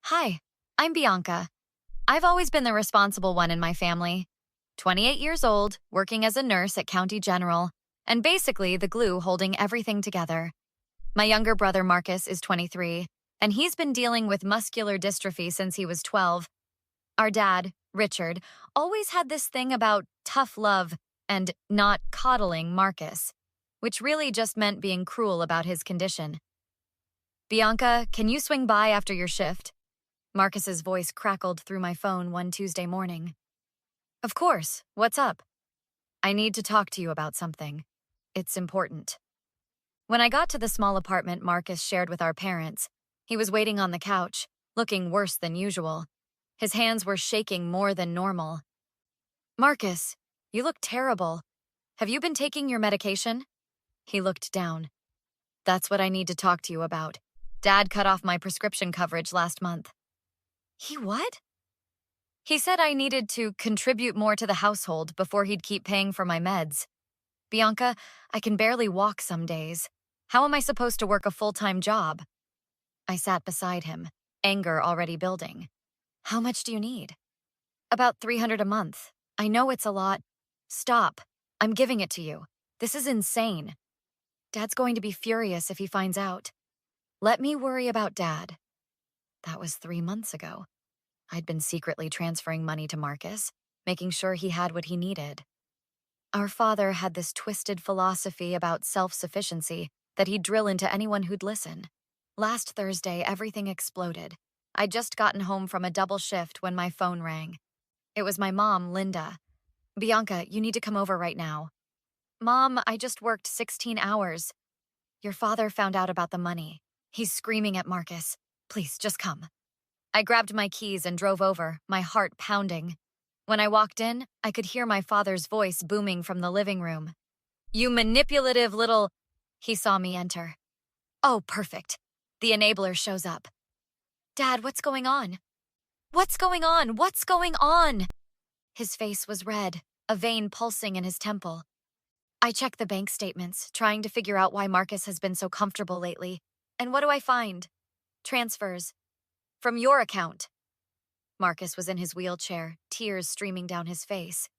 Hi, I'm Bianca. I've always been the responsible one in my family. 28 years old, working as a nurse at County General, and basically the glue holding everything together. My younger brother Marcus is 23, and he's been dealing with muscular dystrophy since he was 12. Our dad, Richard, always had this thing about tough love and not coddling Marcus, which really just meant being cruel about his condition. Bianca, can you swing by after your shift? Marcus's voice crackled through my phone one Tuesday morning. Of course, what's up? I need to talk to you about something. It's important. When I got to the small apartment Marcus shared with our parents, he was waiting on the couch, looking worse than usual. His hands were shaking more than normal. Marcus, you look terrible. Have you been taking your medication? He looked down. That's what I need to talk to you about. Dad cut off my prescription coverage last month. He what? He said I needed to contribute more to the household before he'd keep paying for my meds. Bianca, I can barely walk some days. How am I supposed to work a full-time job? I sat beside him, anger already building. How much do you need? About $300 a month. I know it's a lot. Stop. I'm giving it to you. This is insane. Dad's going to be furious if he finds out. Let me worry about Dad. That was 3 months ago. I'd been secretly transferring money to Marcus, making sure he had what he needed. Our father had this twisted philosophy about self-sufficiency that he'd drill into anyone who'd listen. Last Thursday, everything exploded. I'd just gotten home from a double shift when my phone rang. It was my mom, Linda. Bianca, you need to come over right now. Mom, I just worked 16 hours. Your father found out about the money. He's screaming at Marcus. Please, just come. I grabbed my keys and drove over, my heart pounding. When I walked in, I could hear my father's voice booming from the living room. You manipulative little... He saw me enter. Oh, perfect. The enabler shows up. Dad, what's going on? What's going on? What's going on? His face was red, a vein pulsing in his temple. I checked the bank statements, trying to figure out why Marcus has been so comfortable lately. And what do I find? Transfers. From your account. Marcus was in his wheelchair, tears streaming down his face.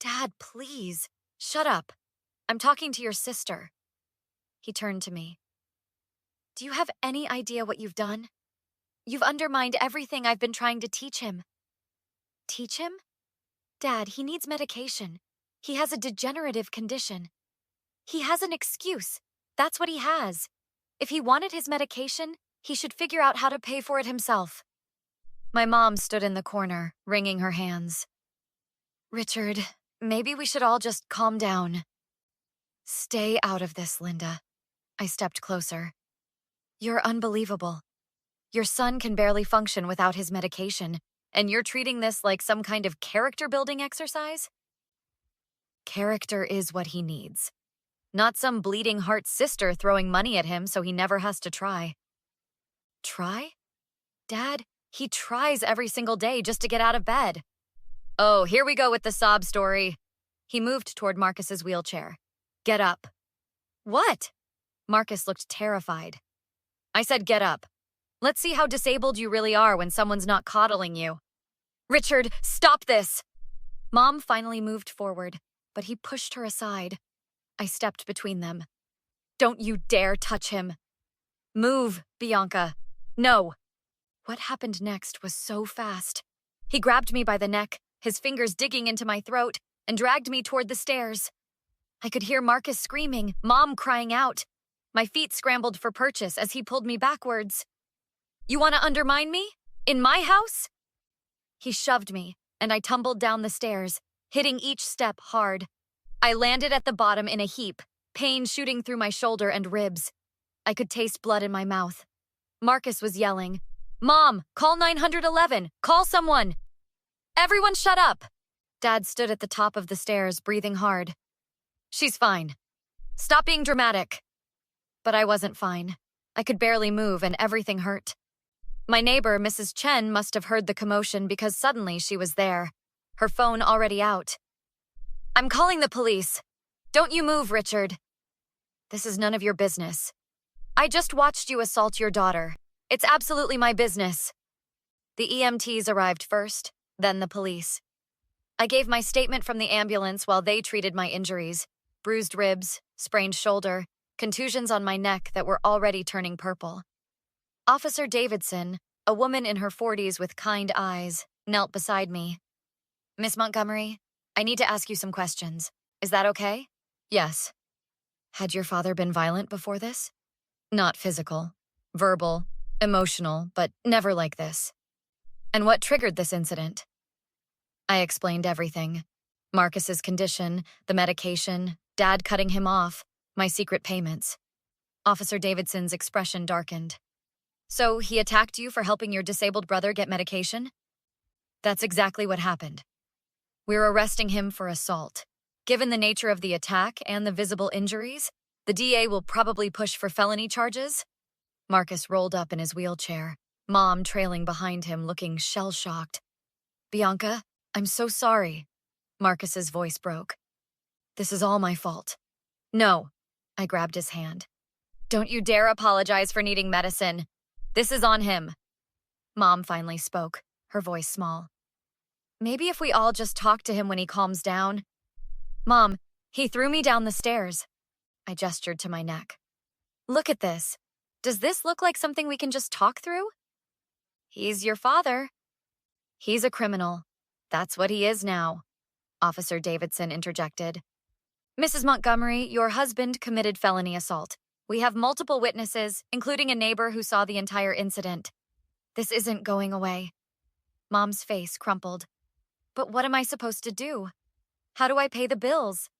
Dad, please. Shut up. I'm talking to your sister. He turned to me. Do you have any idea what you've done? You've undermined everything I've been trying to teach him. Teach him? Dad, he needs medication. He has a degenerative condition. He has an excuse. That's what he has. If he wanted his medication, he should figure out how to pay for it himself. My mom stood in the corner, wringing her hands. Richard, maybe we should all just calm down. Stay out of this, Linda. I stepped closer. You're unbelievable. Your son can barely function without his medication, and you're treating this like some kind of character-building exercise? Character is what he needs. Not some bleeding heart sister throwing money at him so he never has to try. Try? Dad, he tries every single day just to get out of bed. Oh, here we go with the sob story. He moved toward Marcus's wheelchair. Get up. What? Marcus looked terrified. I said get up. Let's see how disabled you really are when someone's not coddling you. Richard, stop this! Mom finally moved forward, but he pushed her aside. I stepped between them. Don't you dare touch him. Move, Bianca. No. What happened next was so fast. He grabbed me by the neck, his fingers digging into my throat, and dragged me toward the stairs. I could hear Marcus screaming, Mom crying out. My feet scrambled for purchase as he pulled me backwards. You want to undermine me? In my house? He shoved me, and I tumbled down the stairs, hitting each step hard. I landed at the bottom in a heap, pain shooting through my shoulder and ribs. I could taste blood in my mouth. Marcus was yelling, Mom, call 911, call someone. Everyone shut up. Dad stood at the top of the stairs, breathing hard. She's fine. Stop being dramatic. But I wasn't fine. I could barely move and everything hurt. My neighbor, Mrs. Chen, must have heard the commotion because suddenly she was there, her phone already out. I'm calling the police. Don't you move, Richard. This is none of your business. I just watched you assault your daughter. It's absolutely my business. The EMTs arrived first, then the police. I gave my statement from the ambulance while they treated my injuries: bruised ribs, sprained shoulder, contusions on my neck that were already turning purple. Officer Davidson, a woman in her 40s with kind eyes, knelt beside me. "Miss Montgomery, I need to ask you some questions. Is that okay?" "Yes." "Had your father been violent before this?" "Not physical. Verbal, emotional, but never like this." "And what triggered this incident?" I explained everything. Marcus's condition, the medication, Dad cutting him off, my secret payments. Officer Davidson's expression darkened. "So he attacked you for helping your disabled brother get medication?" "That's exactly what happened. We're arresting him for assault. Given the nature of the attack and the visible injuries, the DA will probably push for felony charges." Marcus rolled up in his wheelchair, Mom trailing behind him, looking shell-shocked. "Bianca, I'm so sorry." Marcus's voice broke. "This is all my fault." "No." I grabbed his hand. "Don't you dare apologize for needing medicine. This is on him." Mom finally spoke, her voice small. "Maybe if we all just talk to him when he calms down." "Mom, he threw me down the stairs." I gestured to my neck. "Look at this. Does this look like something we can just talk through?" "He's your father." "He's a criminal. That's what he is now," Officer Davidson interjected. "Mrs. Montgomery, your husband committed felony assault. We have multiple witnesses, including a neighbor who saw the entire incident. This isn't going away." Mom's face crumpled. "But what am I supposed to do? How do I pay the bills?"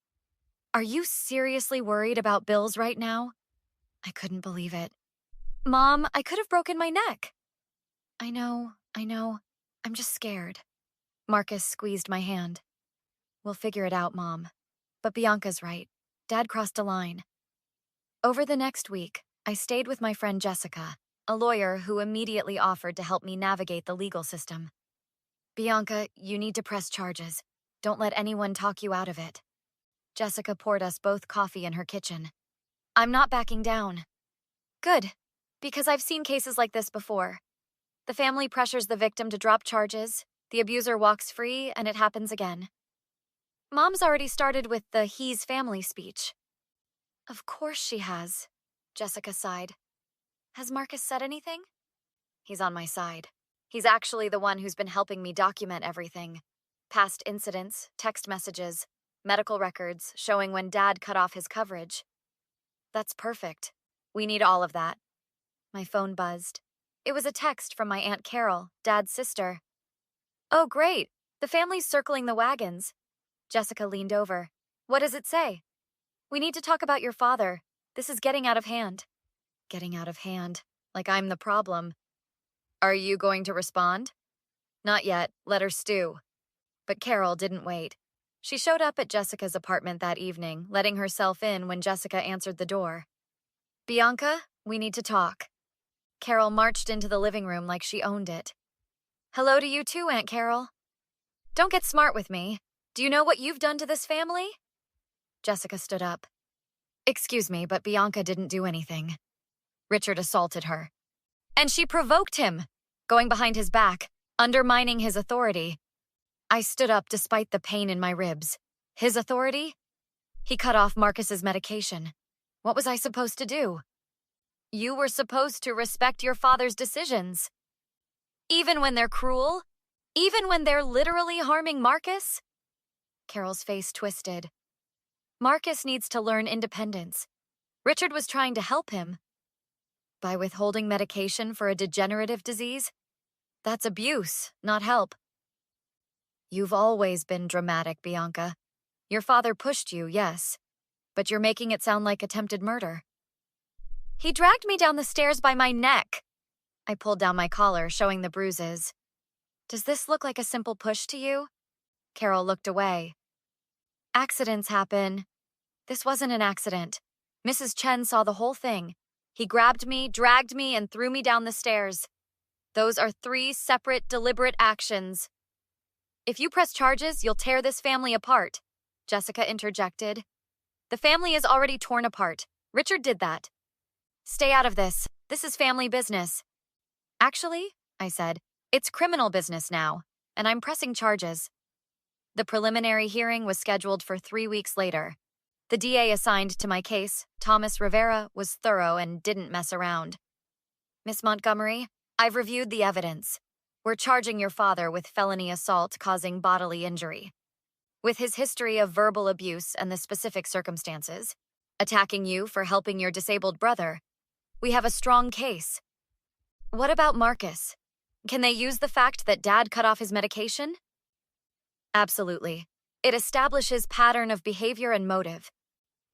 "Are you seriously worried about bills right now?" I couldn't believe it. "Mom, I could have broken my neck." I know. I'm just scared." Marcus squeezed my hand. "We'll figure it out, Mom. But Bianca's right. Dad crossed a line." Over the next week, I stayed with my friend Jessica, a lawyer who immediately offered to help me navigate the legal system. "Bianca, you need to press charges. Don't let anyone talk you out of it." Jessica poured us both coffee in her kitchen. "I'm not backing down." "Good, because I've seen cases like this before. The family pressures the victim to drop charges, the abuser walks free, and it happens again." Mom's already started with the "he's family" speech. "Of course she has," Jessica sighed. "Has Marcus said anything?" "He's on my side. He's actually the one who's been helping me document everything. Past incidents, text messages, medical records showing when Dad cut off his coverage." "That's perfect. We need all of that." My phone buzzed. It was a text from my Aunt Carol, Dad's sister. "Oh, great. The family's circling the wagons." Jessica leaned over. "What does it say?" "We need to talk about your father. This is getting out of hand." Getting out of hand. Like I'm the problem. "Are you going to respond?" "Not yet. Let her stew." But Carol didn't wait. She showed up at Jessica's apartment that evening, letting herself in when Jessica answered the door. "Bianca, we need to talk." Carol marched into the living room like she owned it. "Hello to you too, Aunt Carol." "Don't get smart with me. Do you know what you've done to this family?" Jessica stood up. "Excuse me, but Bianca didn't do anything. Richard assaulted her. And she provoked him, going behind his back, undermining his authority." I stood up despite the pain in my ribs. "His authority?" "He cut off Marcus's medication. What was I supposed to do?" "You were supposed to respect your father's decisions. Even when they're cruel? Even when they're literally harming Marcus?" Carol's face twisted. "Marcus needs to learn independence. Richard was trying to help him. By withholding medication for a degenerative disease? That's abuse, not help." "You've always been dramatic, Bianca. Your father pushed you, yes, but you're making it sound like attempted murder." "He dragged me down the stairs by my neck." I pulled down my collar, showing the bruises. "Does this look like a simple push to you?" Carol looked away. "Accidents happen. This wasn't an accident. Mrs. Chen saw the whole thing. He grabbed me, dragged me, and threw me down the stairs. Those are 3 separate, deliberate actions." "If you press charges, you'll tear this family apart," Jessica interjected. "The family is already torn apart. Richard did that." "Stay out of this. This is family business." "Actually," I said, It's criminal business now, and I'm pressing charges. The preliminary hearing was scheduled for 3 weeks later. The DA assigned to my case, Thomas Rivera, was thorough and didn't mess around. Miss Montgomery, I've reviewed the evidence. We're charging your father with felony assault causing bodily injury. With his history of verbal abuse and the specific circumstances, attacking you for helping your disabled brother, we have a strong case. What about Marcus? Can they use the fact that Dad cut off his medication? Absolutely. It establishes pattern of behavior and motive.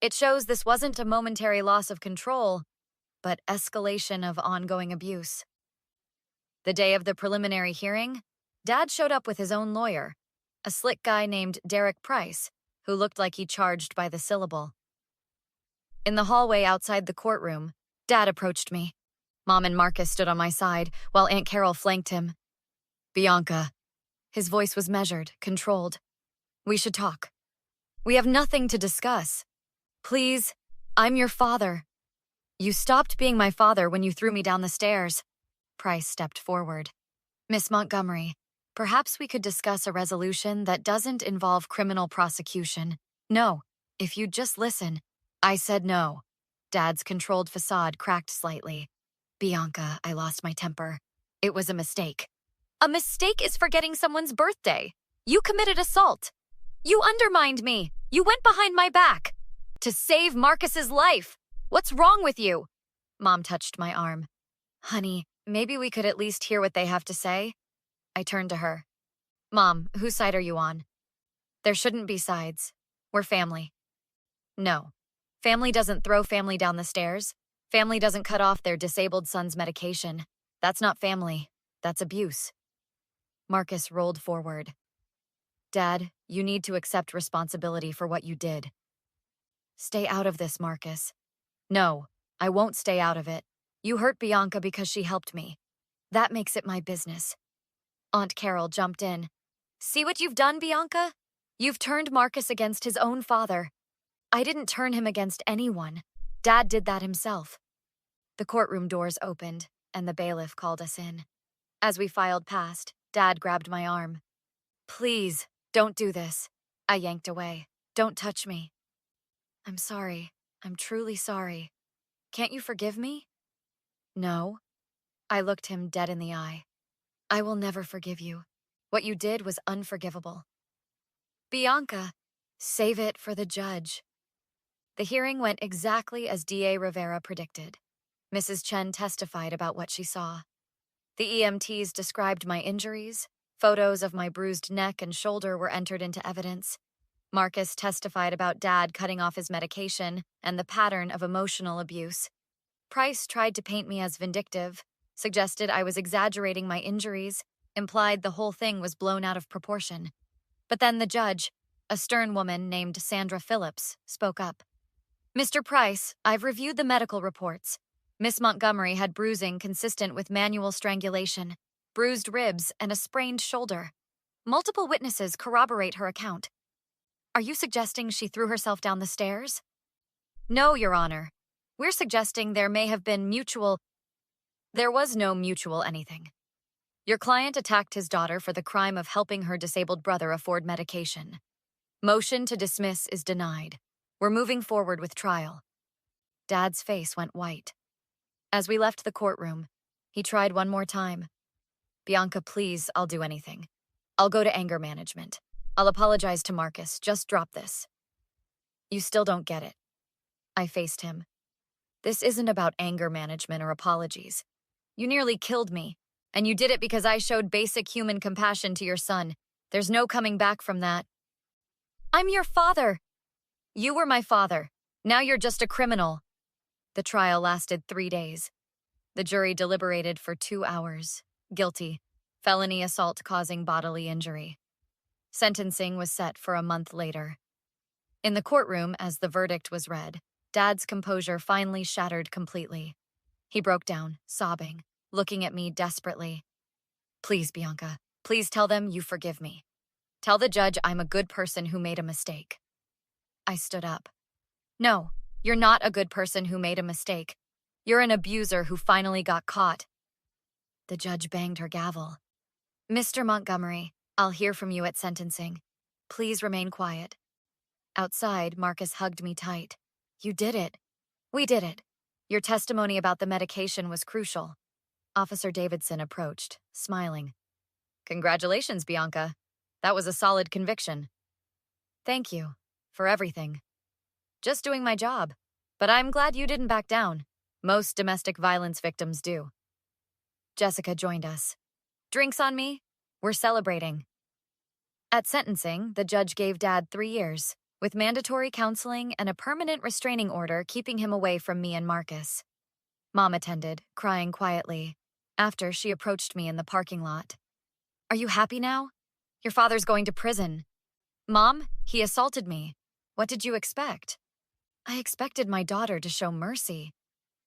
It shows this wasn't a momentary loss of control, but escalation of ongoing abuse. The day of the preliminary hearing, Dad showed up with his own lawyer, a slick guy named Derek Price, who looked like he charged by the syllable. In the hallway outside the courtroom, Dad approached me. Mom and Marcus stood on my side, while Aunt Carol flanked him. Bianca. His voice was measured, controlled. We should talk. We have nothing to discuss. Please, I'm your father. You stopped being my father when you threw me down the stairs. Price stepped forward. Miss Montgomery, perhaps we could discuss a resolution that doesn't involve criminal prosecution. No, if you'd just listen. I said no. Dad's controlled facade cracked slightly. Bianca, I lost my temper. It was a mistake. A mistake is forgetting someone's birthday. You committed assault. You undermined me. You went behind my back. To save Marcus's life. What's wrong with you? Mom touched my arm. Honey, maybe we could at least hear what they have to say. I turned to her. Mom, whose side are you on? There shouldn't be sides. We're family. No. Family doesn't throw family down the stairs. Family doesn't cut off their disabled son's medication. That's not family. That's abuse. Marcus rolled forward. Dad, you need to accept responsibility for what you did. Stay out of this, Marcus. No, I won't stay out of it. You hurt Bianca because she helped me. That makes it my business. Aunt Carol jumped in. See what you've done, Bianca? You've turned Marcus against his own father. I didn't turn him against anyone. Dad did that himself. The courtroom doors opened, and the bailiff called us in. As we filed past, Dad grabbed my arm. Please, don't do this. I yanked away. Don't touch me. I'm sorry. I'm truly sorry. Can't you forgive me? No. I looked him dead in the eye. I will never forgive you. What you did was unforgivable. Bianca, save it for the judge. The hearing went exactly as DA Rivera predicted. Mrs. Chen testified about what she saw. The EMTs described my injuries. Photos of my bruised neck and shoulder were entered into evidence. Marcus testified about Dad cutting off his medication and the pattern of emotional abuse. Price tried to paint me as vindictive, suggested I was exaggerating my injuries, implied the whole thing was blown out of proportion. But then the judge, a stern woman named Sandra Phillips, spoke up. Mr. Price, I've reviewed the medical reports. Miss Montgomery had bruising consistent with manual strangulation, bruised ribs, and a sprained shoulder. Multiple witnesses corroborate her account. Are you suggesting she threw herself down the stairs? No, Your Honor. We're suggesting there may have been mutual... There was no mutual anything. Your client attacked his daughter for the crime of helping her disabled brother afford medication. Motion to dismiss is denied. We're moving forward with trial. Dad's face went white. As we left the courtroom, he tried one more time. Bianca, please, I'll do anything. I'll go to anger management. I'll apologize to Marcus. Just drop this. You still don't get it. I faced him. This isn't about anger management or apologies. You nearly killed me, and you did it because I showed basic human compassion to your son. There's no coming back from that. I'm your father. You were my father. Now you're just a criminal. The trial lasted 3 days. The jury deliberated for 2 hours. Guilty. Felony assault causing bodily injury. Sentencing was set for a month later. In the courtroom, as the verdict was read, Dad's composure finally shattered completely. He broke down, sobbing, looking at me desperately. Please, Bianca, please tell them you forgive me. Tell the judge I'm a good person who made a mistake. I stood up. No, you're not a good person who made a mistake. You're an abuser who finally got caught. The judge banged her gavel. Mr. Montgomery, I'll hear from you at sentencing. Please remain quiet. Outside, Marcus hugged me tight. You did it. We did it. Your testimony about the medication was crucial. Officer Davidson approached, smiling. Congratulations, Bianca. That was a solid conviction. Thank you for everything. Just doing my job. But I'm glad you didn't back down. Most domestic violence victims do. Jessica joined us. Drinks on me? We're celebrating. At sentencing, the judge gave Dad 3 years, with mandatory counseling and a permanent restraining order keeping him away from me and Marcus. Mom attended, crying quietly. After, she approached me in the parking lot. Are you happy now? Your father's going to prison. Mom, he assaulted me. What did you expect? I expected my daughter to show mercy.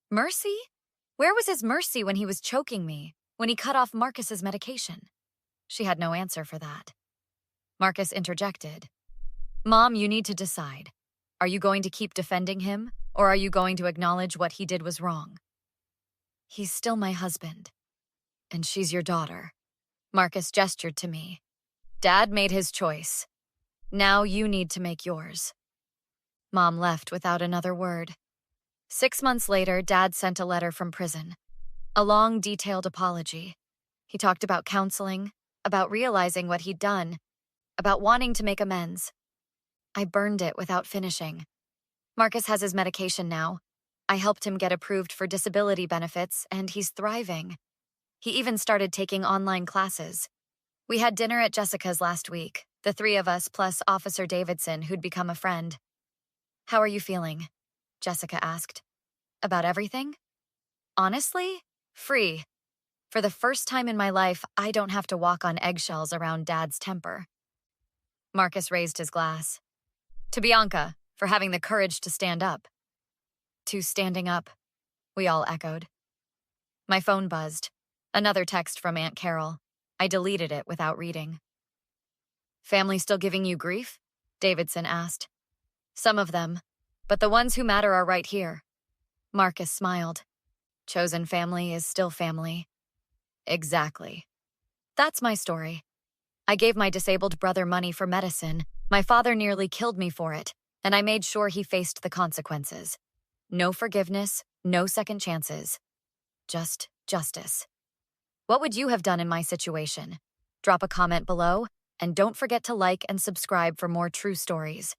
Mercy? Where was his mercy when he was choking me, when he cut off Marcus's medication? She had no answer for that. Marcus interjected. Mom, you need to decide. Are you going to keep defending him, or are you going to acknowledge what he did was wrong? He's still my husband. And she's your daughter. Marcus gestured to me. Dad made his choice. Now you need to make yours. Mom left without another word. 6 months later, Dad sent a letter from prison. A long, detailed apology. He talked about counseling, about realizing what he'd done, about wanting to make amends. I burned it without finishing. Marcus has his medication now. I helped him get approved for disability benefits, and he's thriving. He even started taking online classes. We had dinner at Jessica's last week, the 3 of us plus Officer Davidson, who'd become a friend. How are you feeling? Jessica asked. About everything? Honestly, free. For the first time in my life, I don't have to walk on eggshells around Dad's temper. Marcus raised his glass. To Bianca, for having the courage to stand up. To standing up, we all echoed. My phone buzzed. Another text from Aunt Carol. I deleted it without reading. Family still giving you grief? Davidson asked. Some of them, but the ones who matter are right here. Marcus smiled. Chosen family is still family. Exactly. That's my story. I gave my disabled brother money for medicine. My father nearly killed me for it, and I made sure he faced the consequences. No forgiveness, no second chances. Just justice. What would you have done in my situation? Drop a comment below, and don't forget to like and subscribe for more true stories.